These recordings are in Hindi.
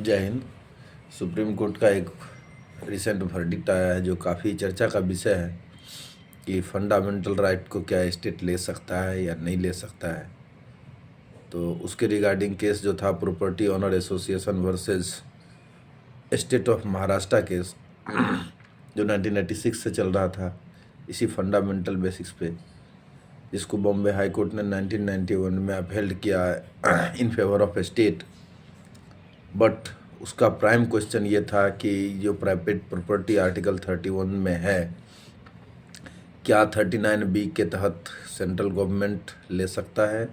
जय हिंद। सुप्रीम कोर्ट का एक रिसेंट वर्डिक्ट आया है जो काफ़ी चर्चा का विषय है कि फंडामेंटल राइट को क्या स्टेट ले सकता है या नहीं ले सकता है। तो उसके रिगार्डिंग केस जो था property owner association versus state of Maharashtra case जो 1986 से चल रहा था इसी फंडामेंटल बेसिक्स पे, जिसको बॉम्बे हाई कोर्ट ने 1991 में अपहेल्ड किया in favour of state. But उसका प्राइम क्वेश्चन ये था कि जो प्राइवेट प्रॉपर्टी आर्टिकल 31 में है, क्या 39B के तहत सेंट्रल गवर्नमेंट ले सकता है,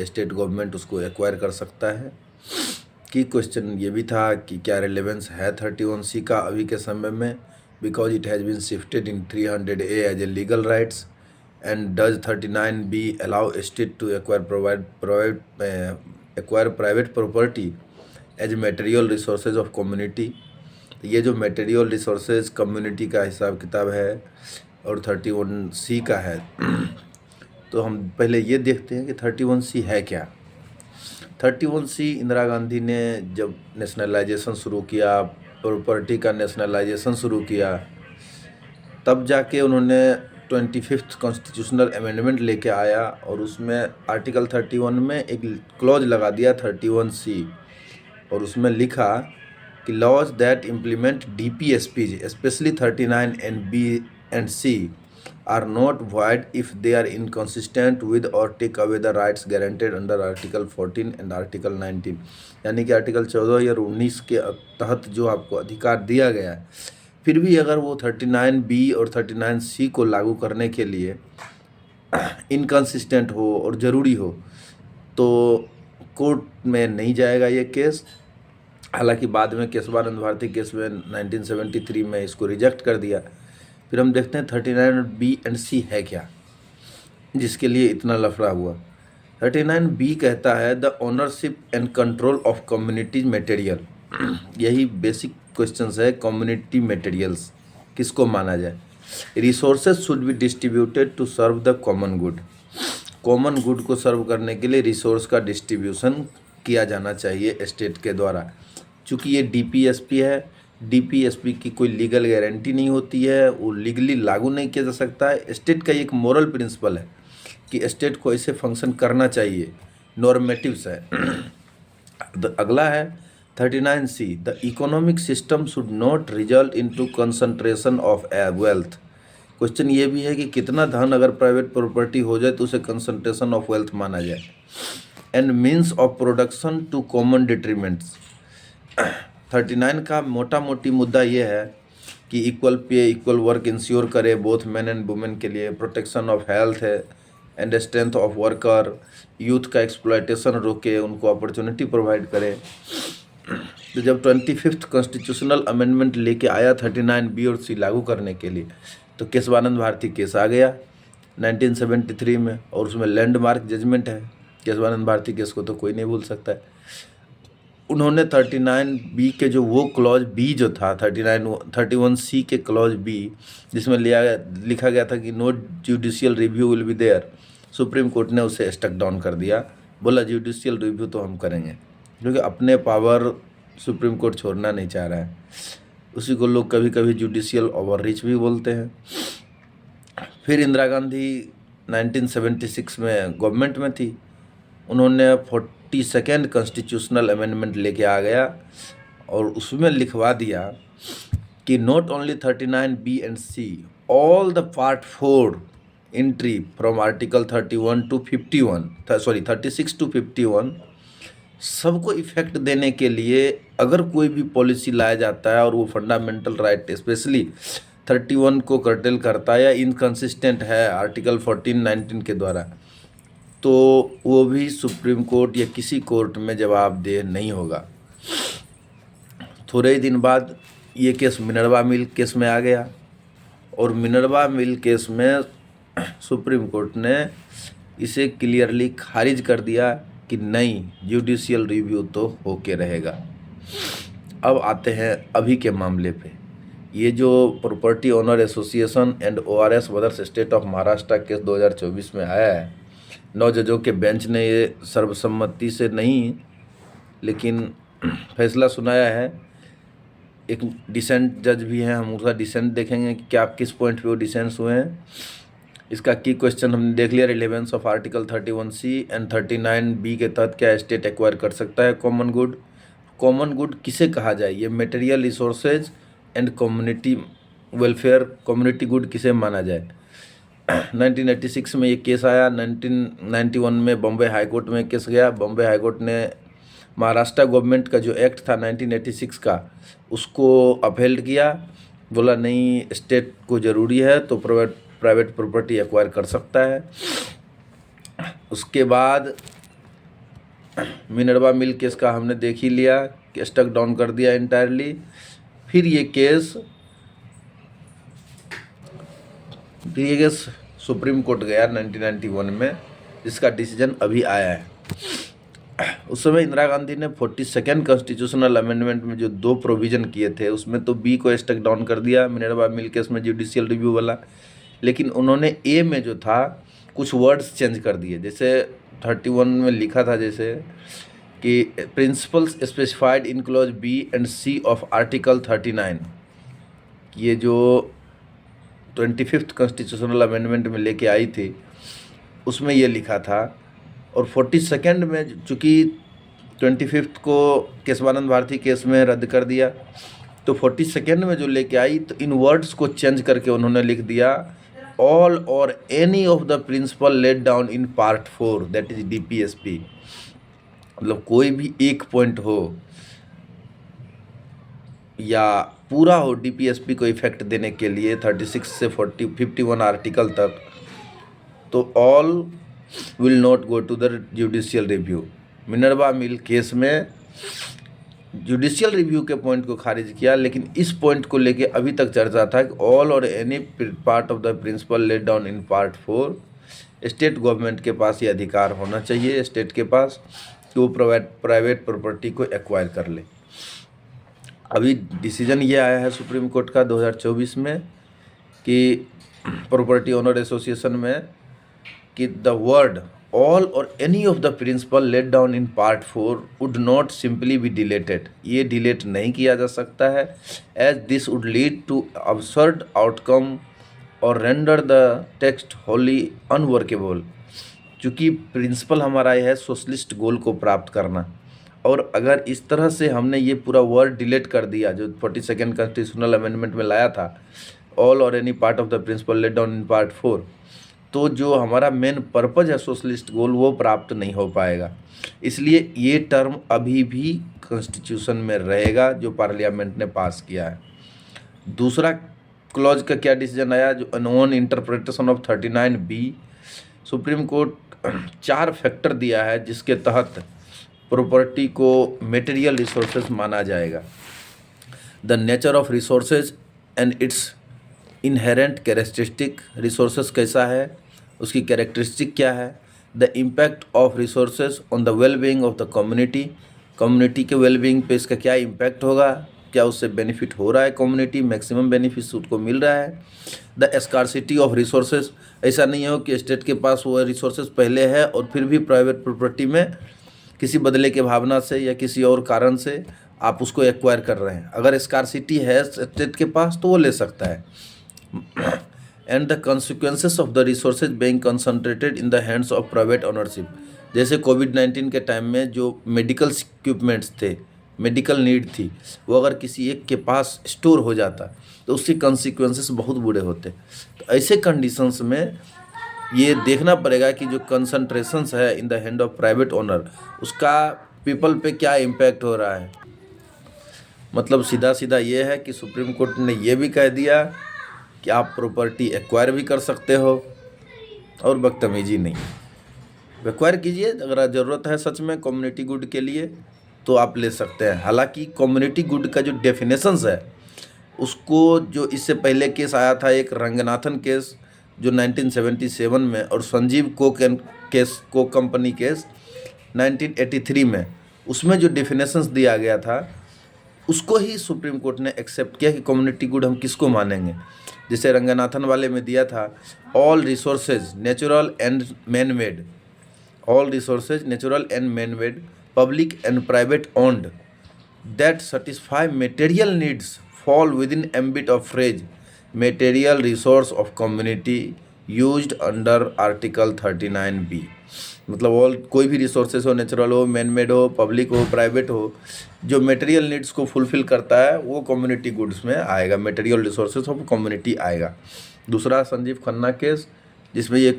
स्टेट गवर्नमेंट उसको एक्वायर कर सकता है। की क्वेश्चन ये भी था कि क्या रिलेवेंस है 31C का अभी के समय में, because it has been shifted in 300A as a legal rights, and does 39B allow state to acquire private property as material resources of community. ये जो मटेरियल रिसोर्सेज कम्युनिटी का हिसाब किताब है और 31C का है। तो हम पहले ये देखते हैं कि 31C है क्या। 31C इंदिरा गांधी ने जब नेशनलाइजेशन शुरू किया, प्रॉपर्टी का नेशनलाइजेशन शुरू किया, तब जाके उन्होंने 25th कॉन्स्टिट्यूशनल अमेंडमेंट लेके आया और उसमें आर्टिकल 31 में एक क्लॉज लगा दिया 31C, और उसमें लिखा कि laws that implement DPSPs specially 39B and C are not void if they are inconsistent with or take away the rights guaranteed under Article 14 and Article 19। यानी कि आर्टिकल 14 या 19 के तहत जो आपको अधिकार दिया गया है, फिर भी अगर वो 39B और 39C को लागू करने के लिए इनकंसिस्टेंट हो और ज़रूरी हो तो कोर्ट में नहीं जाएगा ये केस। हालांकि बाद में केशवानंद भारती केस में 1973 में इसको रिजेक्ट कर दिया। फिर हम देखते हैं 39B and C है क्या, जिसके लिए इतना लफड़ा हुआ। 39B कहता है the ownership and control of community material. यही बेसिक क्वेश्चंस है, कम्युनिटी मटेरियल्स किसको माना जाए। Resources should be distributed to serve the common good. Common good को सर्व करने के लिए रिसोर्स का डिस्ट्रीब्यूशन किया जाना चाहिए स्टेट के द्वारा। चूँकि ये DPSP है, DPSP की कोई लीगल गारंटी नहीं होती है, वो लीगली लागू नहीं किया जा सकता है। स्टेट का एक मोरल प्रिंसिपल है कि स्टेट को ऐसे फंक्शन करना चाहिए, नॉर्मेटिव्स है। अगला है 39C the economic system should not result into concentration of wealth. Question ये भी है कि कितना धन अगर प्राइवेट प्रॉपर्टी हो जाए तो उसे कंसंट्रेशन ऑफ वेल्थ माना जाए। And means of production to common detriments. 39 का मोटा मोटी मुद्दा ये है कि equal pay equal work ensure करे बोथ मैन एंड वुमेन के लिए, प्रोटेक्शन ऑफ हेल्थ है and strength of worker, youth का एक्सप्लॉयटेशन रोके, उनको अपॉर्चुनिटी प्रोवाइड करे। तो जब 25th कॉन्स्टिट्यूशनल अमेंडमेंट लेके आया 39B और C लागू करने के लिए, तो केशवानंद भारती केस आ गया 1973 में, और उसमें लैंडमार्क जजमेंट है। केशवानंद भारती केस को तो कोई नहीं भूल सकता है। उन्होंने 39B के जो वो क्लॉज B जो था 31C के क्लॉज B, जिसमें लिखा गया था कि no judicial review will be there, Supreme Court ने उसे स्टक डाउन कर दिया। बोला जुडिशियल रिव्यू तो हम करेंगे, क्योंकि अपने पावर सुप्रीम कोर्ट छोड़ना नहीं चाह रहा है। उसी को लोग कभी कभी जुडिशियल ओवररीच भी बोलते हैं। फिर इंदिरा गांधी 1976 में गवर्नमेंट में थी, उन्होंने 42nd कॉन्स्टिट्यूशनल अमेंडमेंट लेके आ गया और उसमें लिखवा दिया कि not only 39B and C all the part 4 entry from article 36 to 51 सबको इफेक्ट देने के लिए अगर कोई भी पॉलिसी लाया जाता है और वो फंडामेंटल राइट स्पेशली 31 को कर्टेल करता है या इनकंसिस्टेंट है आर्टिकल 14-19 के द्वारा, तो वो भी सुप्रीम कोर्ट या किसी कोर्ट में जवाबदेह नहीं होगा। थोड़े ही दिन बाद ये केस मिनर्वा मिल केस में आ गया, और मिनर्वा मिल केस में सुप्रीम कोर्ट ने इसे क्लियरली खारिज कर दिया कि नहीं, जुडिशियल रिव्यू तो होके रहेगा। अब आते हैं अभी के मामले पे। ये जो property owner association and ORS mothers state of Maharashtra case 2024 में आया है, 9 जजों के बेंच ने ये सर्वसम्मति से नहीं लेकिन फैसला सुनाया है। एक डिसेंट जज भी हैं, हम उसका डिसेंट देखेंगे कि क्या किस पॉइंट पे वो डिसेंट्स हुए हैं। इसका की क्वेश्चन हमने देख लिया, relevance of article 31C and 39B के तहत क्या स्टेट एक्वायर कर सकता है कॉमन गुड। कॉमन गुड किसे कहा जाए, ये material resources and community welfare, community good किसे माना जाए। 1986 में ये केस आया, 1991 में बॉम्बे हाई कोर्ट में केस गया। बॉम्बे हाई कोर्ट ने महाराष्ट्र गवर्नमेंट का जो एक्ट था 1986 का, उसको अपहेल्ड किया, बोला नहीं स्टेट को ज़रूरी है तो प्राइवेट प्रॉपर्टी एक्वायर कर सकता है। उसके बाद मिनर्वा मिल केस का हमने देख ही लिया कि स्टक डाउन कर दिया इंटायरली। फिर ये केस सुप्रीम कोर्ट गया 1991 में, जिसका डिसीजन अभी आया है। उस समय इंदिरा गांधी ने 42nd कॉन्स्टिट्यूशनल अमेंडमेंट में जो 2 प्रोविज़न किए थे, उसमें तो बी को स्टक डाउन कर दिया मिनर्वा मिल केस में जुडिशियल रिव्यू वाला, लेकिन उन्होंने ए में जो था कुछ वर्ड्स चेंज कर दिए। जैसे 31 में लिखा था जैसे कि principles specified in clause B and C of article 39, ये जो 25th कॉन्स्टिट्यूशनल अमेंडमेंट में लेके आई थी उसमें ये लिखा था। और 42nd में चूँकि 25th को केशवानंद भारती केस में रद्द कर दिया, तो 42nd में जो लेके आई तो इन वर्ड्स को चेंज करके उन्होंने लिख दिया ऑल और any of the principle laid down in part 4 that is DPSP। मतलब कोई भी एक पॉइंट हो या पूरा हो DPSP को इफेक्ट देने के लिए 36 से 51 आर्टिकल तक, तो all will not go to the judicial review. Minerva mill case में जुडिशियल रिव्यू के पॉइंट को खारिज किया, लेकिन इस पॉइंट को लेके अभी तक चर्चा था कि ऑल और any part of the principle laid down in part 4, state government के पास ये अधिकार होना चाहिए, स्टेट के पास, कि वो प्राइवेट प्रॉपर्टी को एक्वायर कर ले। अभी डिसीजन ये आया है सुप्रीम कोर्ट का 2024 में कि प्रॉपर्टी ओनर एसोसिएशन में कि द वर्ड ऑल और any of the principle let down in part 4 would not simply be deleted, ये डिलेट नहीं किया जा सकता है, as this would lead to absurd outcome और render the text wholly unworkable. चूँकि प्रिंसिपल हमारा यह है सोशलिस्ट गोल को प्राप्त करना, और अगर इस तरह से हमने ये पूरा वर्ड डिलीट कर दिया जो 42nd कॉन्स्टिट्यूशनल अमेंडमेंट में लाया था, ऑल और any part of the principle let down in part 4, तो जो हमारा मेन पर्पज है सोशलिस्ट गोल वो प्राप्त नहीं हो पाएगा। इसलिए ये टर्म अभी भी कॉन्स्टिट्यूशन में रहेगा जो पार्लियामेंट ने पास किया है। दूसरा क्लॉज का क्या डिसीजन आया, जो unknown interpretation of 39B, supreme court 4 factor दिया है जिसके तहत प्रॉपर्टी को मटेरियल रिसोर्सेज माना जाएगा। The nature of resources and it's inherent characteristic, resources कैसा है, उसकी कैरेक्टरिस्टिक क्या है। The impact of resources on the wellbeing of the community, community के वेलबींग पे इसका क्या इम्पैक्ट होगा, क्या उससे बेनिफिट हो रहा है, कम्युनिटी मैक्सिमम बेनिफिट उसको मिल रहा है। द स्कार्सिटी ऑफ रिसोर्सेज, ऐसा नहीं हो कि स्टेट के पास वो रिसोर्सेज पहले है और फिर भी प्राइवेट प्रॉपर्टी में किसी बदले के भावना से या किसी और कारण से आप उसको एक्वायर कर रहे हैं। अगर स्कार्सिटी है स्टेट के पास तो वो ले सकता है। And the consequences of the resources being concentrated in the hands of private ownership, जैसे कोविड-19 के टाइम में जो मेडिकल इक्विपमेंट्स थे, मेडिकल नीड थी, वो अगर किसी एक के पास स्टोर हो जाता तो उसके consequences बहुत बुरे होते। तो ऐसे कंडीशंस में ये देखना पड़ेगा कि जो कंसंट्रेशंस है in the hand of private owner, उसका पीपल पे क्या इम्पैक्ट हो रहा है। मतलब सीधा सीधा ये है कि सुप्रीम कोर्ट ने ये भी कह दिया कि आप प्रॉपर्टी एक्वायर भी कर सकते हो और बदतमीजी नहीं। एक्वायर कीजिए, अगर ज़रूरत है सच में कम्युनिटी गुड के लिए तो आप ले सकते हैं। हालांकि कम्युनिटी गुड का जो डेफिनेशंस है उसको, जो इससे पहले केस आया था एक रंगनाथन केस जो 1977 में, और संजीव को कंपनी केस 1983 में, उसमें जो डेफिनेशंस दिया गया था उसको ही सुप्रीम कोर्ट ने एक्सेप्ट किया कि कम्युनिटी गुड हम किसको मानेंगे। जैसे रंगनाथन वाले में दिया था all resources natural and man made, all resources natural and man made, public and private owned, that satisfy material needs fall within ambit of phrase material resource of community used under article 39B। मतलब ऑल कोई भी रिसोर्सेज हो, नेचुरल हो, मैन मेड हो, पब्लिक हो, प्राइवेट हो, जो मटेरियल नीड्स को फुलफिल करता है वो कम्युनिटी गुड्स में आएगा, मटेरियल रिसोर्सेज ऑफ कम्युनिटी आएगा। दूसरा संजीव खन्ना केस, जिसमें ये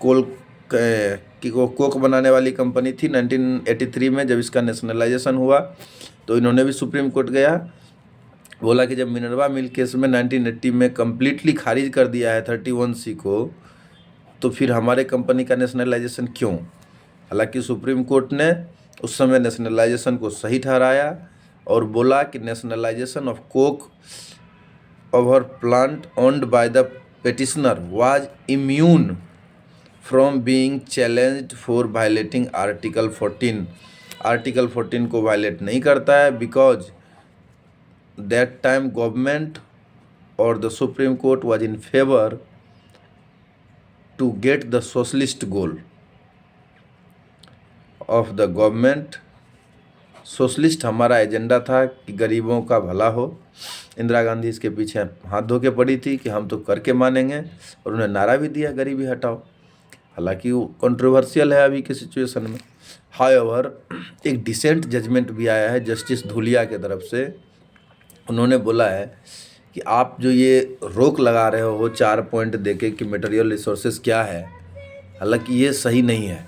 कोक बनाने वाली कंपनी थी 1983 में, जब इसका नेशनलाइजेशन हुआ तो इन्होंने भी सुप्रीम कोर्ट गया, बोला कि जब मिनर्वा मिल केस में 1980 में कम्प्लीटली खारिज कर दिया है 31C को, तो फिर हमारे कंपनी का नेशनलाइजेशन क्यों। हालांकि सुप्रीम कोर्ट ने उस समय नेशनलाइजेशन को सही ठहराया और बोला कि nationalisation of coke over plant owned by the petitioner was immune from being challenged for violating article 14। Article 14 को वायलेट नहीं करता है, बिकॉज दैट टाइम गवर्नमेंट और the Supreme Court was in favour to get the socialist goal of the government. Socialist हमारा एजेंडा था कि गरीबों का भला हो। इंदिरा गांधी इसके पीछे हाथ धो के पड़ी थी कि हम तो करके मानेंगे, और उन्हें नारा भी दिया गरीबी हटाओ। हालांकि वो कंट्रोवर्शियल है अभी की सिचुएशन में। हाउएवर एक डिसेंट जजमेंट भी आया है जस्टिस धूलिया के तरफ से। उन्होंने बोला है कि आप जो ये रोक लगा रहे हो 4 पॉइंट देके कि मटेरियल रिसोर्सेज क्या है, हालांकि ये सही नहीं है।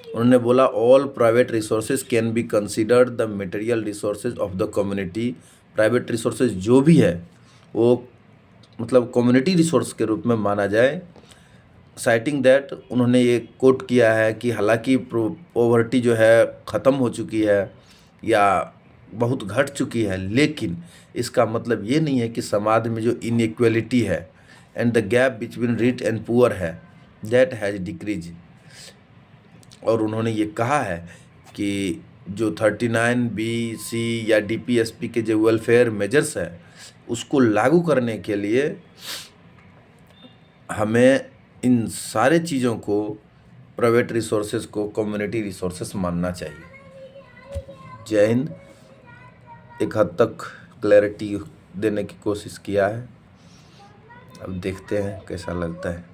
उन्होंने बोला all private resources can be considered the material resources of the community. Private resources जो भी है वो मतलब कम्युनिटी रिसोर्स के रूप में माना जाए। साइटिंग दैट उन्होंने ये कोट किया है कि हालांकि पॉवर्टी जो है ख़त्म हो चुकी है या बहुत घट चुकी है, लेकिन इसका मतलब ये नहीं है कि समाज में जो इनइक्वलिटी है and the gap between rich and poor है दैट हैज़ डिक्रीज। और उन्होंने ये कहा है कि जो 39B/C या DPSP के जो वेलफेयर मेजर्स है उसको लागू करने के लिए हमें इन सारे चीज़ों को, प्राइवेट रिसोर्सेज को कम्युनिटी रिसोर्सेज मानना चाहिए। जय हिंद। एक हद तक क्लैरिटी देने की कोशिश किया है, अब देखते हैं कैसा लगता है।